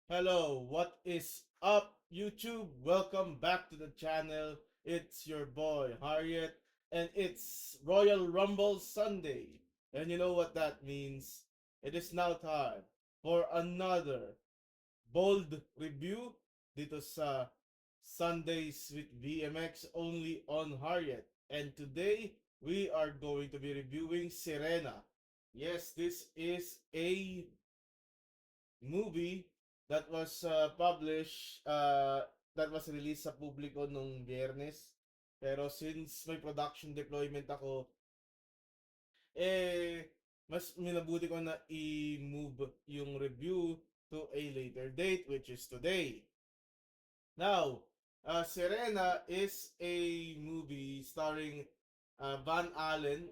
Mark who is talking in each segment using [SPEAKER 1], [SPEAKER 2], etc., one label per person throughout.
[SPEAKER 1] Hello, what is up, YouTube? Welcome back to the channel. It's your boy Harriet, and it's Royal Rumble Sunday. And you know what that means? It is now time for another bold review dito sa Sundays with VMX only on Harriet. And today we are going to be reviewing Sirena. Yes, this is a movie that was that was released sa publiko nung Biyernes. Pero since may production deployment ako, mas minabuti ko na i-move yung review to a later date, which is today. Now, Serena is a movie starring Van Allen,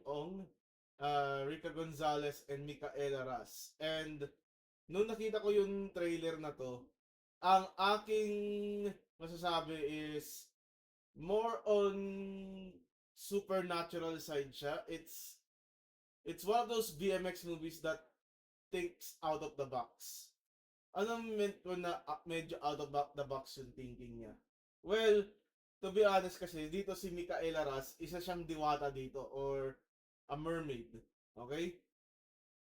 [SPEAKER 1] Rica Gonzalez, and Micaela Ras. And nung nakita ko yung trailer na to, ang aking masasabi is more on supernatural side siya. It's one of those BMX movies that thinks out of the box. Anong meant ko na medyo out of the box yung thinking niya? Well, to be honest kasi, dito si Micaela Ras, isa siyang diwata dito or a mermaid. Okay?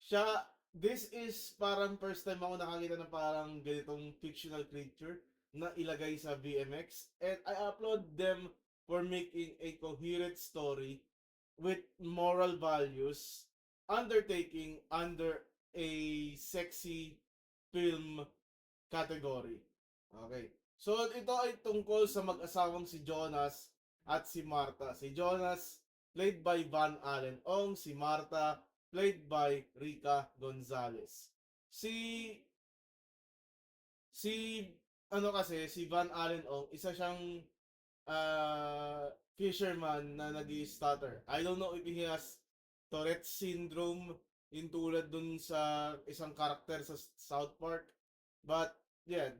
[SPEAKER 1] Siya, this is parang first time ako nakakita ng parang ganitong fictional creature na ilagay sa VMX. And I applaud them for making a coherent story with moral values undertaking under a sexy film category. Okay. So, ito ay tungkol sa mag-asawang si Jonas at si Martha. Si Jonas, played by Van Allen Ong. Si Martha, played by Rica Gonzalez. Si si si Van Allen Ong, isa siyang fisherman na nag-stutter. I don't know if he has Tourette syndrome yung tulad dun sa isang karakter sa South Park. But yeah,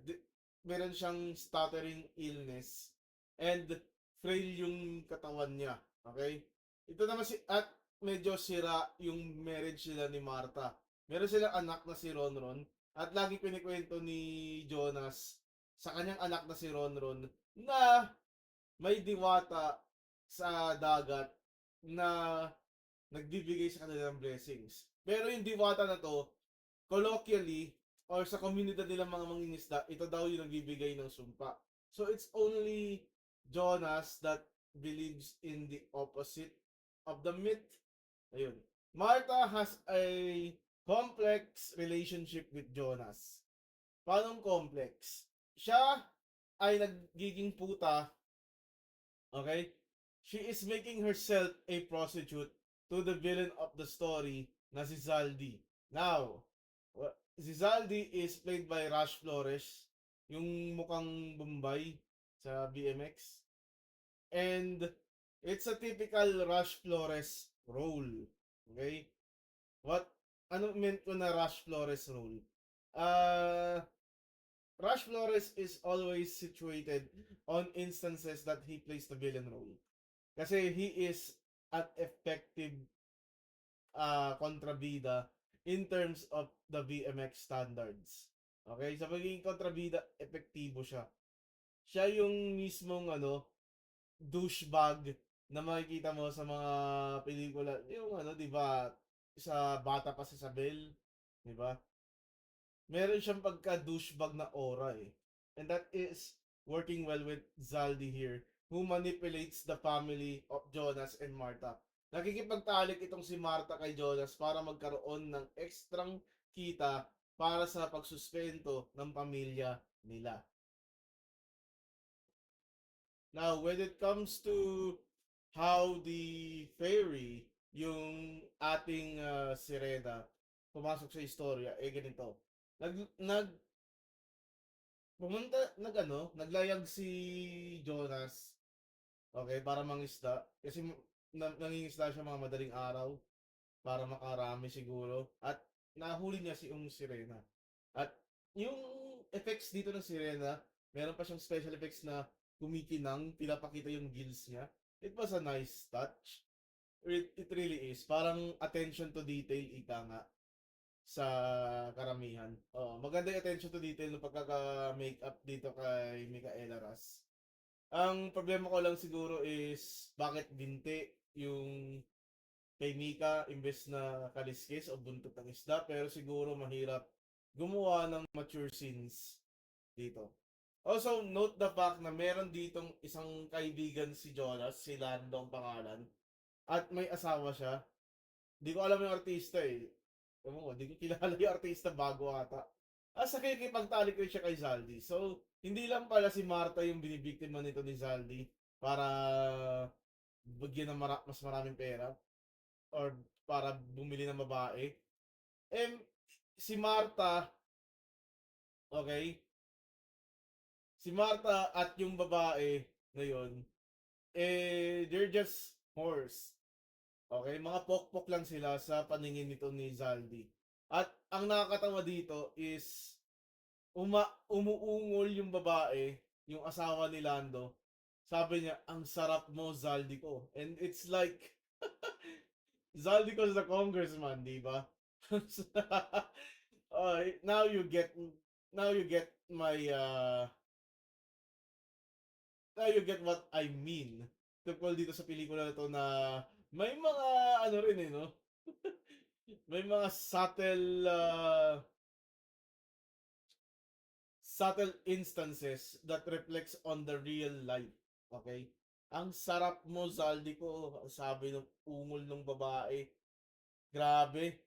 [SPEAKER 1] meron siyang stuttering illness and frail yung katawan niya. Okay? Ito naman at medyo sira yung marriage nila ni Martha. Meron silang anak na si Ronron at lagi pinikwento ni Jonas sa kanyang anak na si Ronron na may diwata sa dagat na nagbibigay sa kanila ng blessings. Pero yung diwata na to, colloquially, or sa komunidad nilang mga mangingisda, ito daw yung nagbibigay ng sumpa. So it's only Jonas that believes in the opposite of the myth. Ayun. Martha has a complex relationship with Jonas. Paano complex? Siya ay nagiging puta. Okay? She is making herself a prostitute to the villain of the story na si Zaldi. Now, si Zaldi is played by Rush Flores, yung mukhang Bombay sa BMX. And it's a typical Rush Flores role. Okay? What ano meant ko na Rush Flores role? Uh, Rush Flores is always situated on instances that he plays the villain role. Kasi he is an effective kontrabida in terms of the VMX standards. Okay? Sa pagiging kontrabida, epektibo siya. Siya yung mismong douchebag na makikita mo sa mga pelikula. Yung di ba, sa bata pa si Isabel, di ba? Meron siyang pagka-douchebag na aura eh. And that is working well with Zaldi here, who manipulates the family of Jonas and Martha. Nakikipagtalik itong si Martha kay Jonas para magkaroon ng ekstrang kita para sa pagsuspento ng pamilya nila. Now, when it comes to how the fairy, yung ating sirena, pumasok sa istorya, ganito. Nag, nag, naglayag si Jonas, okay, para mangisda. Kasi nangingisda siya mga madaling araw para makarami siguro. At nahuli niya si Sirena. At yung effects dito ng Sirena, meron pa siyang special effects na kumikinang, pinapakita yung gills niya. It was a nice touch. It really is. Parang attention to detail, ika nga. sa karamihan. Maganda yung attention to detail ng pagkaka-makeup dito kay Micaela Ras. Ang problema ko lang siguro is bakit binti yung kay Mika imbes na kaliskis o buntot ng isda, pero siguro mahirap gumawa ng mature scenes dito. Also, note the fact na meron ditong isang kaibigan si Jonas, si Lando ang pangalan, at may asawa siya. Di ko alam yung artista eh. Ewan ko, di ko kilala yung artista bago ata. Sa kikipagtalik rin siya kay Zaldi. So, hindi lang pala si Marta yung binibiktima nito ni Zaldi para bigyan ng mas maraming pera or para bumili ng babae. Eh, si Marta, okay, si Marta at yung babae na yun, they're just horse. Okay, mga pokpok lang sila sa paningin nito ni Zaldi. At ang nakakatawa dito is umuungol yung babae, yung asawa ni Lando. Sabi niya, ang sarap mo, Zaldi ko. And it's like, Zaldi ko is the congressman, di ba? Now you get my now you get what I mean. Tungkol dito sa pelikula na to na may mga ano rin eh, no? May mga subtle instances that reflects on the real life. Okay? Ang sarap mo, Zaldi ko, sabi ng ungol ng babae. Grabe.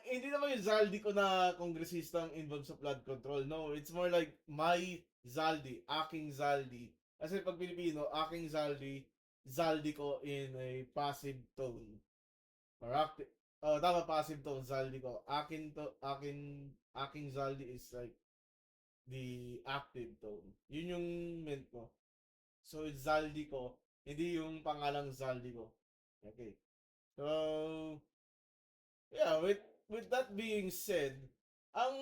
[SPEAKER 1] Hindi naman yung Zaldi ko na kongresista ang involved sa flood control. No, it's more like my Zaldi, aking Zaldi. Kasi pag Pilipino, aking Zaldi, Zaldi ko in a passive tone. Or active. Oh, tama, passive tone, Zaldi ko. Aking Zaldi is like the active tone. Yun yung meant ko. So, it's Zaldi ko, hindi yung pangalang Zaldi ko. Okay. So, yeah, with that being said, ang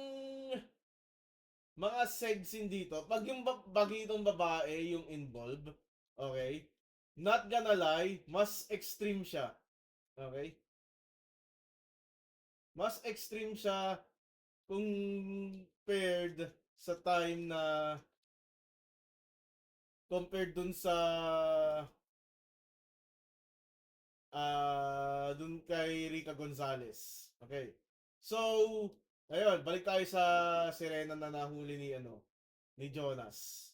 [SPEAKER 1] mga segsin dito, pag yung bagitong babae yung involved, okay, not gonna lie, mas extreme siya. Okay? Mas extreme siya compared sa time na compared dun sa dun kay Rica Gonzalez. Okay. So, ayun, balik tayo sa sirena na nahuli ni ni Jonas.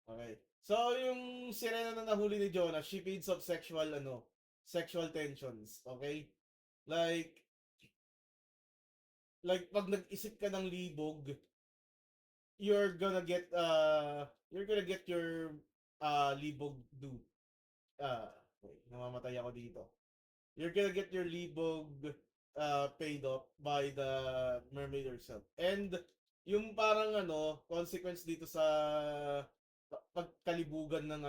[SPEAKER 1] Okay. So, yung sirena na nahuli ni Jonas, she feeds off sexual tensions. Okay? Like, pag nag-isip ka ng libog, you're gonna get your libog due. Wait, namamatay ako dito. You're gonna get your libog paid off by the mermaid herself. And yung parang consequence dito sa pagkalibugan ng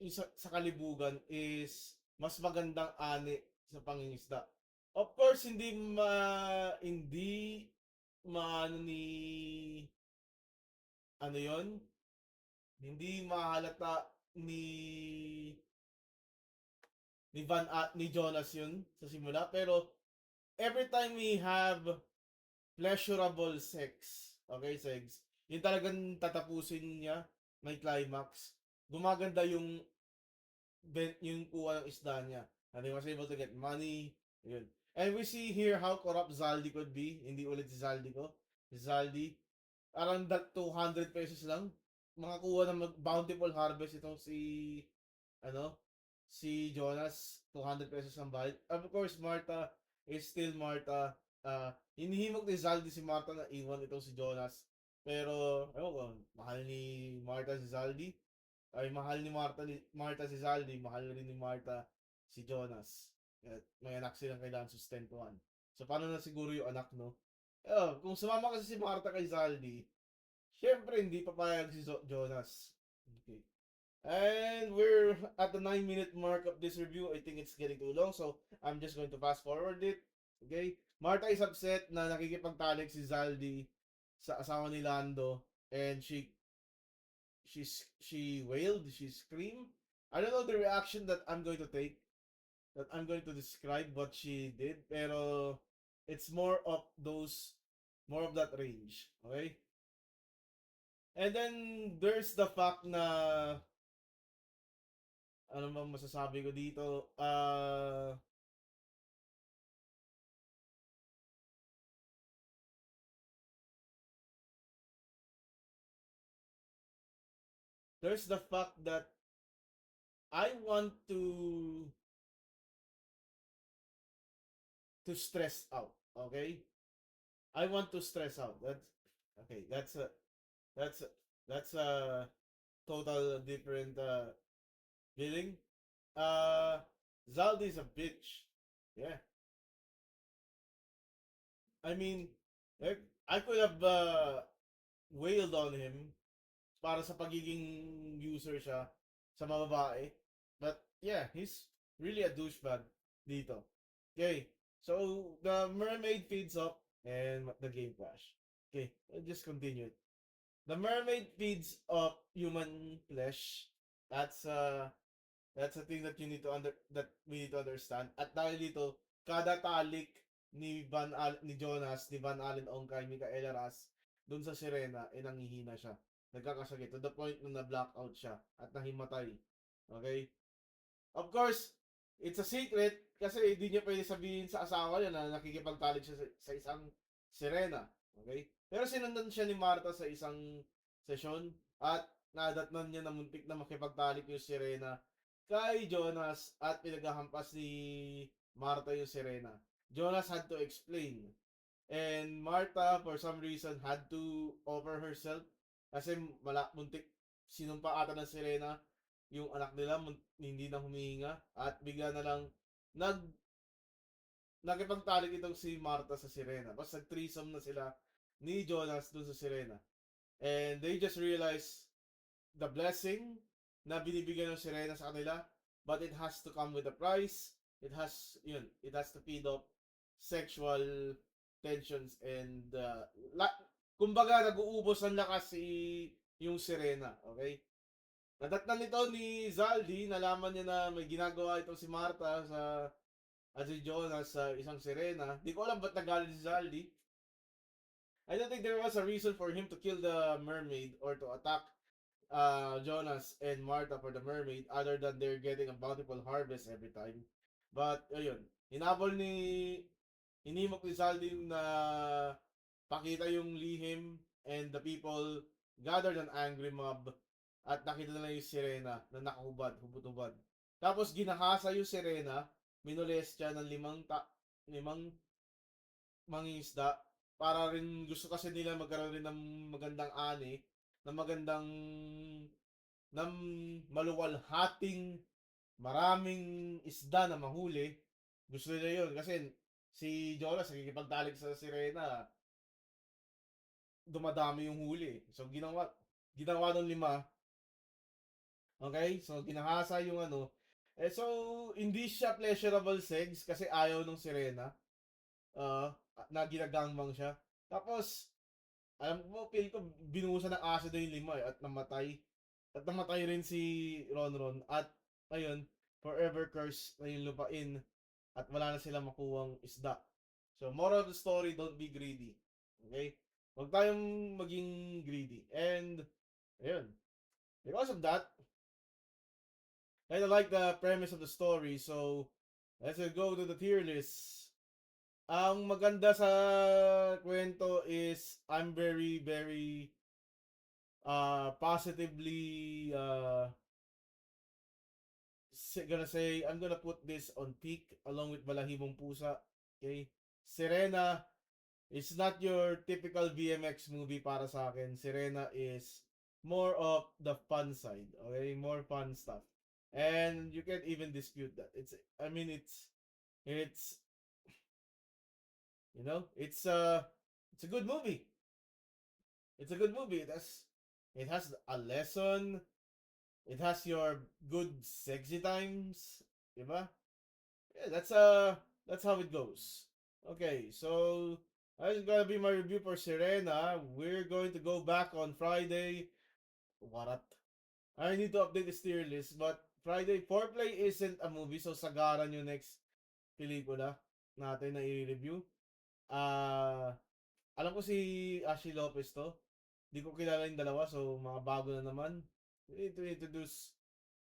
[SPEAKER 1] yung sa kalibugan is mas magandang ani sa pangingisda. Of course, hindi maano ni ano yon, hindi mahalata ni ni Jonas yun sa simula, pero every time we have pleasurable sex, okay, sex, yung talagang tatapusin niya, may climax, gumaganda yung kuha ng isda niya. And he was able to get money, yun. And we see here how corrupt Zaldi could be. Hindi ulit si Zaldi ko. Si Zaldi, around that 200 pesos lang. Makakuha ng bountiful harvest itong ano, si Jonas, 200 pesos ang bayad. Of course, Martha is still Martha. Hinihimok ni Zaldi si Martha na iwan itong si Jonas. Pero, ewan ko, mahal ni Martha si Zaldi. Ay, mahal ni Martha si Zaldi, mahal rin ni Martha si Jonas. At may anak silang kailangan sustentuhan. So, paano na siguro yung anak, no? Kung sumama kasi si Martha kay Zaldi, syempre hindi papayag si Jonas. Okay. And we're at the 9-minute mark of this review. I think it's getting too long, so I'm just going to fast forward it. Okay? Martha is upset na nakikipagtalik si Zaldi sa asawa ni Lando, and she wailed, she screamed. I don't know the reaction that I'm going to take. that I'm going to describe what she did, pero it's more of those, more of that range, okay? And then there's the fact na ano bang masasabi ko dito? There's the fact that I want to stress out, okay? I want to stress out. That's okay. That's a, that's a total different feeling. Uh, Zaldi is a bitch. Yeah, I mean, like, I could have wailed on him para sa pagiging user siya sa mga babae. But yeah, he's really a douchebag dito. Okay, so the mermaid feeds up and the game crash. Okay, let's just continue. The mermaid feeds up human flesh. That's that's a thing that you need to that we need to understand. At dahil dito, kada talik ni Jonas, ni Van Allen Ongkay, Micaela Ras, dun sa Sirena, nanghihina siya. Nagkakasakit to the point na na-blackout siya at nahimatay. Okay? Of course, it's a secret kasi hindi niya pwede sabihin sa asawa niya na nakikipagtalik siya sa isang sirena. Okay? Pero sinundan siya ni Marta sa isang sesyon at nadatnan niya na muntik na makipagtalik yung sirena kay Jonas at pinaghahampas ni Marta yung sirena. Jonas had to explain. And Marta, for some reason, had to offer herself kasi muntik sinumpa ata ng sirena yung anak nila hindi na humihinga at bigla na lang nag nakipagtalik itong si Marta sa Sirena. Basta threesome na sila ni Jonas dun sa Sirena. And they just realized the blessing na binibigyan ng Sirena sa kanila, but it has to come with a price. It has to feed off sexual tensions and kumbaga nag-uubos ng lakas yung Sirena, okay? Nadatnan nito ni Zaldi, nalaman niya na may ginagawa itong si Marta at si Jonas sa isang sirena. Di ko alam ba't nagalit si Zaldi. I don't think there was a reason for him to kill the mermaid or to attack Jonas and Marta for the mermaid other than they're getting a bountiful harvest every time. But, ayun, hinabol hinimok ni Zaldi na pakita yung lihim and the people gathered an angry mob at nakita nila yung sirena na nakahubad, hubad-hubad. Tapos ginahasa yung sirena, minolestya ng limang mangingisda para rin gusto kasi nila magkaroon rin ng magandang ani, ng magandang ng maluwalhating maraming isda na mahuli. Gusto nila yun kasi si Jonas nakikipagtalik sa sirena, dumadami yung huli. So ginawa ng lima. Okay? So ginahasa yung ano. So hindi siya pleasurable sex kasi ayaw ng sirena. Uh, na ginagangbang siya. Tapos alam mo, feel ko binuhusan ng asido yung lima at namatay. At namatay rin si Ronron at ayun, forever curse na yung lupain at wala na silang makuwang isda. So, moral of the story, don't be greedy. Okay? Huwag tayong maging greedy. And, ayun. Because of that, I like the premise of the story. So, let's go to the tier list. Ang maganda sa kwento is I'm very, very positively gonna say I'm gonna put this on peak along with Balahibong Pusa. Okay? Serena is not your typical BMX movie para sa akin. Serena is more of the fun side. Okay? More fun stuff. And you can't even dispute that. It's it's a good movie. It's a good movie. It has a lesson. It has your good sexy times, diba? Yeah, that's how it goes. Okay, so that's gonna be my review for Serena. We're going to go back on Friday. What? I need to update the tier list, but Friday, Foreplay isn't a movie, so sagaran yung next pelikula natin na i-review. Alam ko si Ashley Lopez to. Hindi ko kilala yung dalawa, so mga bago na naman. They need to introduce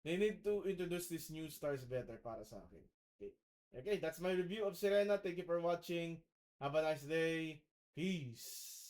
[SPEAKER 1] they need to introduce these new stars better para sa akin. Okay. Okay, that's my review of Sirena. Thank you for watching. Have a nice day. Peace.